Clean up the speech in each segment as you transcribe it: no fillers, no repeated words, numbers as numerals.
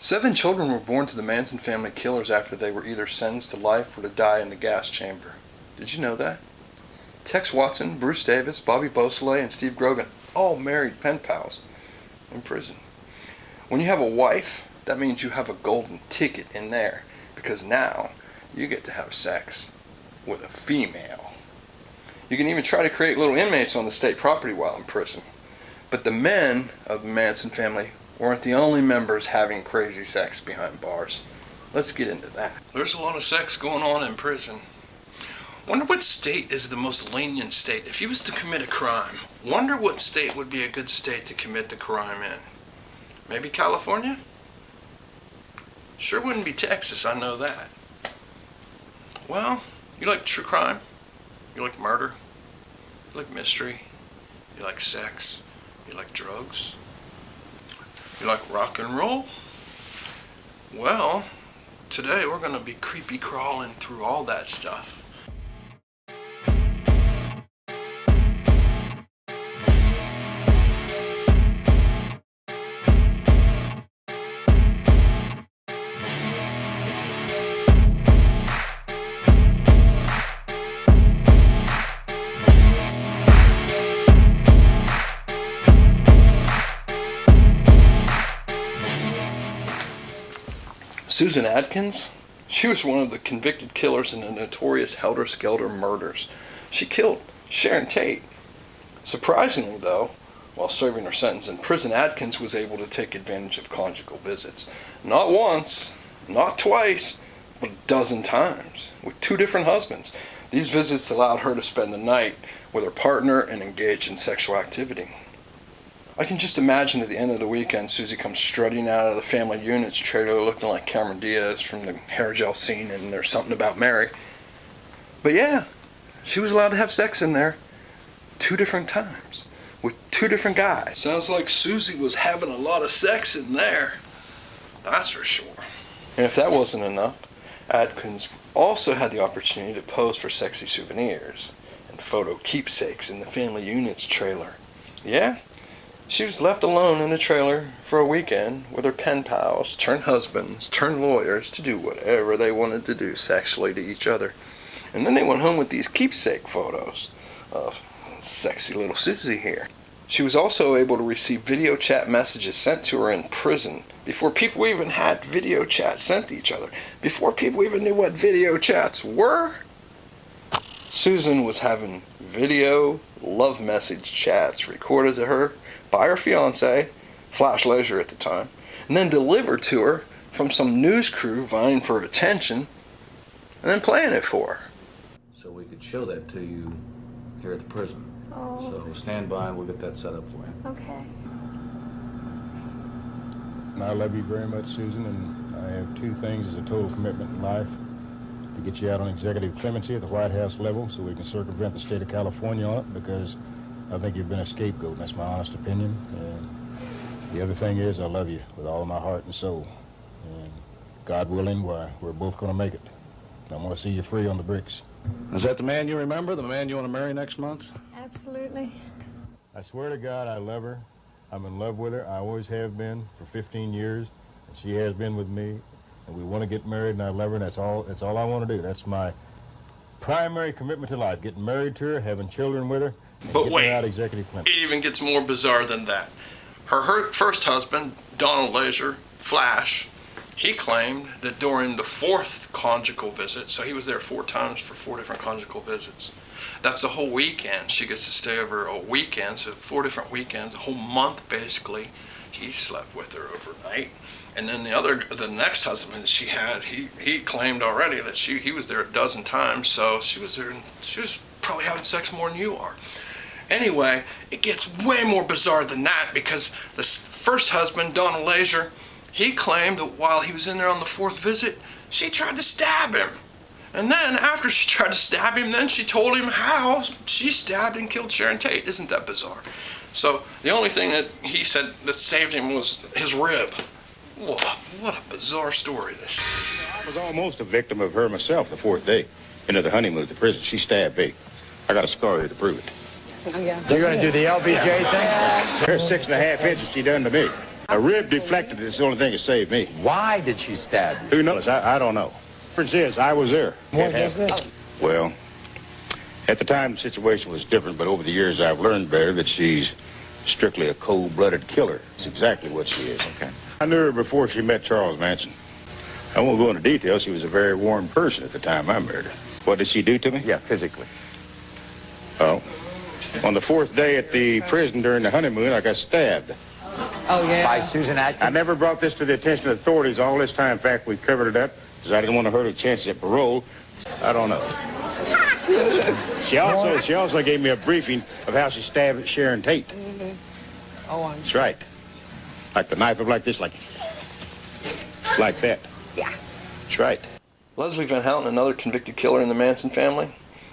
7 children were born to the Manson family killers after they were either sentenced to life or to die in the gas chamber. Did you know that? Tex Watson, Bruce Davis, Bobby Beausoleil, and Steve Grogan, all married pen pals in prison. When you have a wife, that means you have a golden ticket in there, because now you get to have sex with a female. You can even try to create little inmates on the state property while in prison. But the men of the Manson family weren't the only members having crazy sex behind bars. Let's get into that. There's a lot of sex going on in prison. Wonder what state is the most lenient state if you was to commit a crime. Wonder what state would be a good state to commit the crime in. Maybe California? Sure wouldn't be Texas, I know that. Well, you like true crime? You like murder? You like mystery? You like sex? You like drugs? You like rock and roll? Well, today we're gonna be creepy crawling through all that stuff. Susan Atkins, she was one of the convicted killers in the notorious Helter Skelter murders. She killed Sharon Tate. Surprisingly, though, while serving her sentence in prison, Atkins was able to take advantage of conjugal visits. Not once, not twice, but a dozen times, with 2 different husbands. These visits allowed her to spend the night with her partner and engage in sexual activity. I can just imagine at the end of the weekend, Susie comes strutting out of the family unit's trailer looking like Cameron Diaz from the hair gel scene in There's Something About Mary. But yeah, she was allowed to have sex in there 2 different times with 2 different guys. Sounds like Susie was having a lot of sex in there. That's for sure. And if that wasn't enough, Atkins also had the opportunity to pose for sexy souvenirs and photo keepsakes in the family unit's trailer. Yeah? She was left alone in a trailer for a weekend with her pen pals, turned husbands, turned lawyers to do whatever they wanted to do sexually to each other. And then they went home with these keepsake photos of sexy little Susie here. She was also able to receive video chat messages sent to her in prison before people even had video chat sent to each other, before people even knew what video chats were. Susan was having video love message chats recorded to her by her fiance, Flash Leisure at the time, and then delivered to her from some news crew vying for attention, and then playing it for her. So we could show that to you here at the prison. Oh. So stand by and we'll get that set up for you. Okay. I love you very much, Susan, and I have 2 things as a total commitment in life. To get you out on executive clemency at the White House level so we can circumvent the state of California on it, because I think you've been a scapegoat, and that's my honest opinion. And the other thing is I love you with all of my heart and soul. And God willing, we're both going to make it. I want to see you free on the bricks. Is that the man you remember, the man you want to marry next month? Absolutely. I swear to God, I love her. I'm in love with her. I always have been for 15 years, and she has been with me. And we want to get married, and I love her, and that's all I want to do. That's my primary commitment to life, getting married to her, having children with her. But wait, out executive clemency. It even gets more bizarre than that. Her first husband, Donald Leisure, Flash, he claimed that during the 4th conjugal visit, so he was there 4 times for 4 different conjugal visits. That's a whole weekend. She gets to stay over a weekend, so 4 different weekends, a whole month basically. He slept with her overnight. And then the next husband she had, he claimed already that he was there a dozen times, so she was probably having sex more than you are. Anyway, it gets way more bizarre than that, because the first husband, Donald Leisure, he claimed that while he was in there on the 4th visit, she tried to stab him. And then after she tried to stab him, then she told him how she stabbed and killed Sharon Tate. Isn't that bizarre? So the only thing that he said that saved him was his rib. What a bizarre story this is. I was almost a victim of her myself the 4th day. Into the honeymoon at the prison. She stabbed me. I got a scar here to prove it. Oh, yeah. You're going to do the LBJ thing? There's 6.5 inches she done to me. A rib deflected. It's the only thing that saved me. Why did she stab you? Who knows? I don't know. The difference is, I was there. What was that? Well, at the time, the situation was different, but over the years, I've learned better that she's strictly a cold-blooded killer. That's exactly what she is. Okay. I knew her before she met Charles Manson. I won't go into details. She was a very warm person at the time I married her. What did she do to me? Yeah, physically. Oh. On the 4th day at the prison during the honeymoon, I got stabbed. Oh, yeah? By Susan Atkins? I never brought this to the attention of authorities all this time. In fact, we covered it up because I didn't want to hurt her chances at parole. I don't know. She also gave me a briefing of how she stabbed Sharon Tate. Mm-hmm. Oh, That's right. Like the knife of like this, like that. yeah. That's right. Leslie Van Houten, another convicted killer in the Manson family,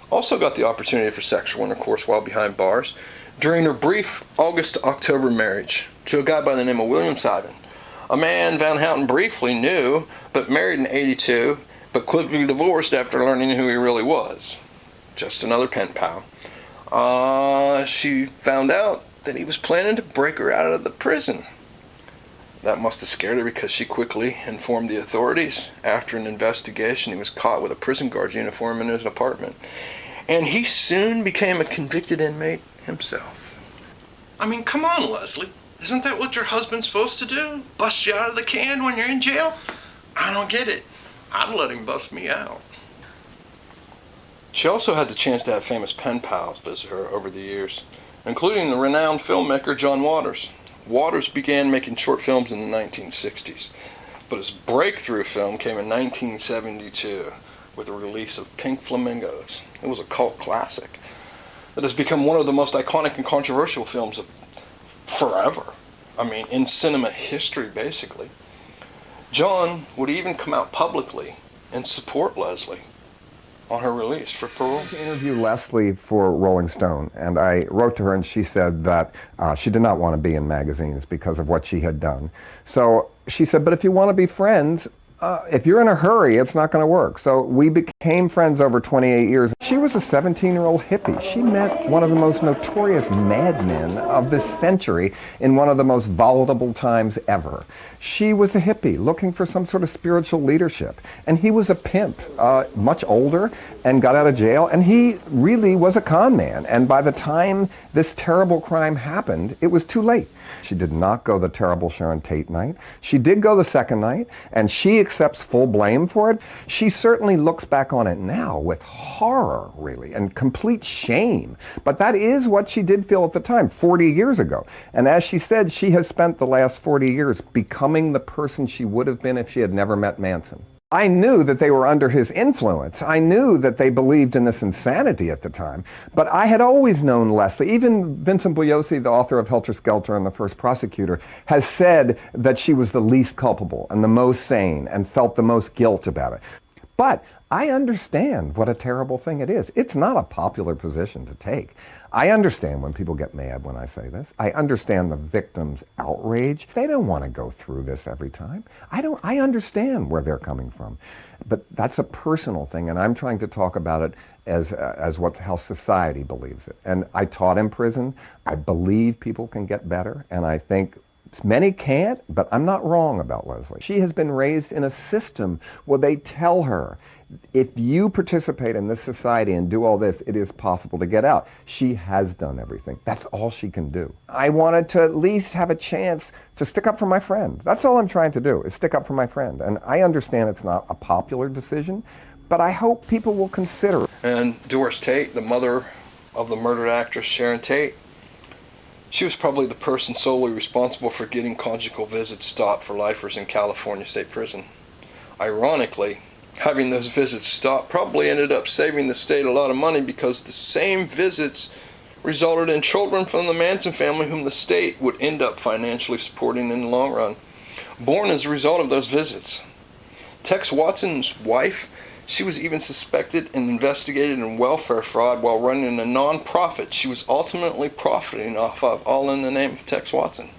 also got the opportunity for sexual intercourse while behind bars during her brief August to October marriage to a guy by the name of William Simon, a man Van Houten briefly knew but married in '82, but quickly divorced after learning who he really was. Just another pen pal. She found out that he was planning to break her out of the prison. That must have scared her because she quickly informed the authorities. After an investigation, he was caught with a prison guard uniform in his apartment. And he soon became a convicted inmate himself. I mean, come on, Leslie. Isn't that what your husband's supposed to do? Bust you out of the can when you're in jail? I don't get it. I'd let him bust me out. She also had the chance to have famous pen pals visit her over the years, including the renowned filmmaker John Waters. Waters began making short films in the 1960s, but his breakthrough film came in 1972 with the release of Pink Flamingos. It was a cult classic that has become one of the most iconic and controversial films of forever. I mean, in cinema history, basically. John would even come out publicly and support Leslie on her release for parole. To interview Leslie for Rolling Stone, and I wrote to her and she said that she did not want to be in magazines because of what she had done. So she said, but if you want to be friends, if you're in a hurry, it's not going to work. So we became friends over 28 years. She was a 17-year-old hippie. She met one of the most notorious madmen of this century in one of the most volatile times ever. She was a hippie looking for some sort of spiritual leadership. And he was a pimp, much older, and got out of jail. And he really was a con man. And by the time this terrible crime happened, it was too late. She did not go the terrible Sharon Tate night. She did go the second night, and she accepts full blame for it. She certainly looks back on it now with horror, really, and complete shame. But that is what she did feel at the time, 40 years ago. And as she said, she has spent the last 40 years becoming the person she would have been if she had never met Manson. I knew that they were under his influence. I knew that they believed in this insanity at the time. But I had always known Leslie. Even Vincent Beausoleil, the author of Helter Skelter and the first prosecutor, has said that she was the least culpable and the most sane and felt the most guilt about it. But I understand what a terrible thing it is. It's not a popular position to take. I understand when people get mad when I say this. I understand the victim's outrage. They don't want to go through this every time. I understand where they're coming from. But that's a personal thing, and I'm trying to talk about it as how society believes it. And I taught in prison. I believe people can get better, and I think many can't, but I'm not wrong about Leslie. She has been raised in a system where they tell her, if you participate in this society and do all this, it is possible to get out. She has done everything. That's all she can do. I wanted to at least have a chance to stick up for my friend. That's all I'm trying to do, is stick up for my friend. And I understand it's not a popular decision, but I hope people will consider it. And Doris Tate, the mother of the murdered actress Sharon Tate, she was probably the person solely responsible for getting conjugal visits stopped for lifers in California State Prison. Ironically, having those visits stopped probably ended up saving the state a lot of money because the same visits resulted in children from the Manson family whom the state would end up financially supporting in the long run, born as a result of those visits. Tex Watson's wife, she was even suspected and investigated in welfare fraud while running a non-profit she was ultimately profiting off of, all in the name of Tex Watson.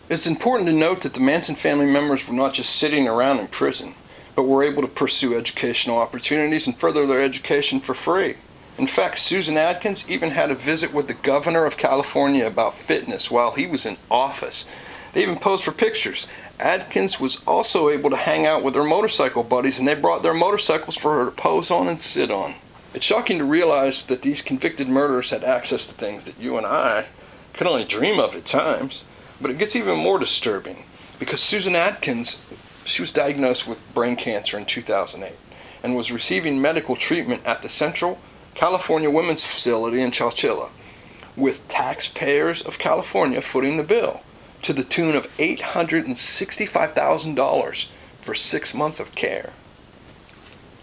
It's important to note that the Manson family members were not just sitting around in prison, but were able to pursue educational opportunities and further their education for free. In fact, Susan Atkins even had a visit with the governor of California about fitness while he was in office. They even posed for pictures. Atkins was also able to hang out with her motorcycle buddies, and they brought their motorcycles for her to pose on and sit on. It's shocking to realize that these convicted murderers had access to things that you and I could only dream of at times. But it gets even more disturbing because Susan Atkins, she was diagnosed with brain cancer in 2008 and was receiving medical treatment at the Central California Women's Facility in Chowchilla, with taxpayers of California footing the bill to the tune of $865,000 for 6 months of care.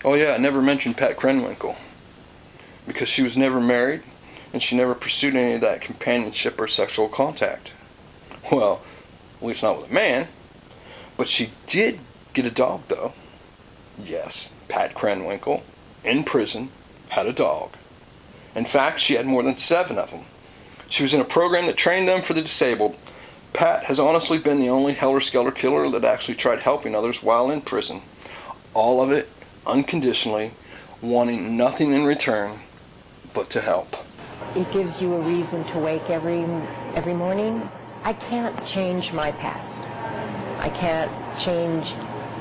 Oh yeah, I never mentioned Pat Krenwinkel, because she was never married and she never pursued any of that companionship or sexual contact. Well, at least not with a man. But she did get a dog, though. Yes, Pat Krenwinkel, in prison, had a dog. In fact, she had more than 7 of them. She was in a program that trained them for the disabled. Pat has honestly been the only helter-skelter killer that actually tried helping others while in prison. All of it unconditionally, wanting nothing in return but to help. It gives you a reason to wake every morning. I can't change my past. I can't change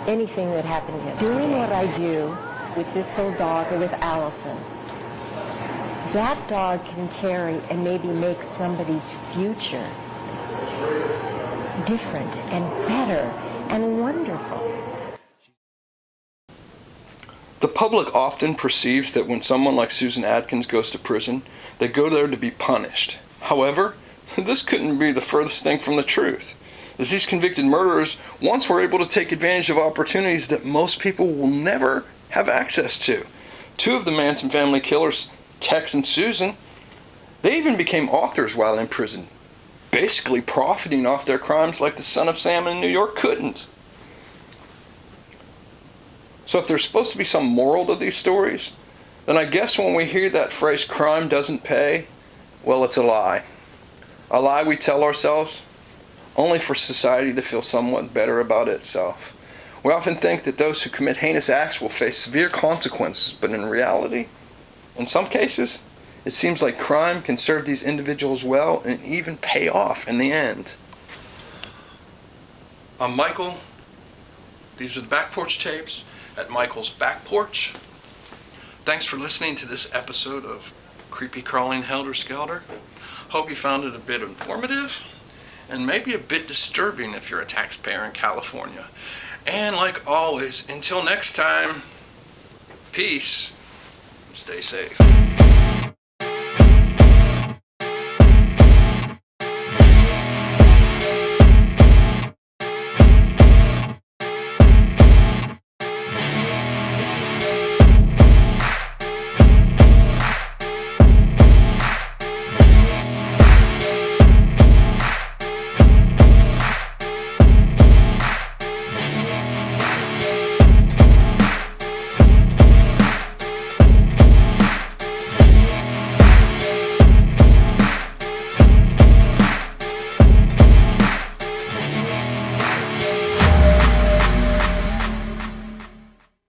anything that happened yesterday. Doing what I do with this old dog or with Allison, that dog can carry and maybe make somebody's future different and better and wonderful. The public often perceives that when someone like Susan Atkins goes to prison, they go there to be punished. However, this couldn't be the furthest thing from the truth, as these convicted murderers once were able to take advantage of opportunities that most people will never have access to. 2 of the Manson family killers, Tex and Susan, they even became authors while in prison, basically profiting off their crimes like the Son of Sam in New York couldn't. So if there's supposed to be some moral to these stories, then I guess when we hear that phrase, crime doesn't pay, well, it's a lie. A lie we tell ourselves only for society to feel somewhat better about itself. We often think that those who commit heinous acts will face severe consequences, but in reality, in some cases, it seems like crime can serve these individuals well and even pay off in the end. I'm Michael. These are the Back Porch Tapes at Michael's Back Porch. Thanks for listening to this episode of Creepy Crawling Helter Skelter. Hope you found it a bit informative and maybe a bit disturbing if you're a taxpayer in California. And like always, until next time, peace and stay safe.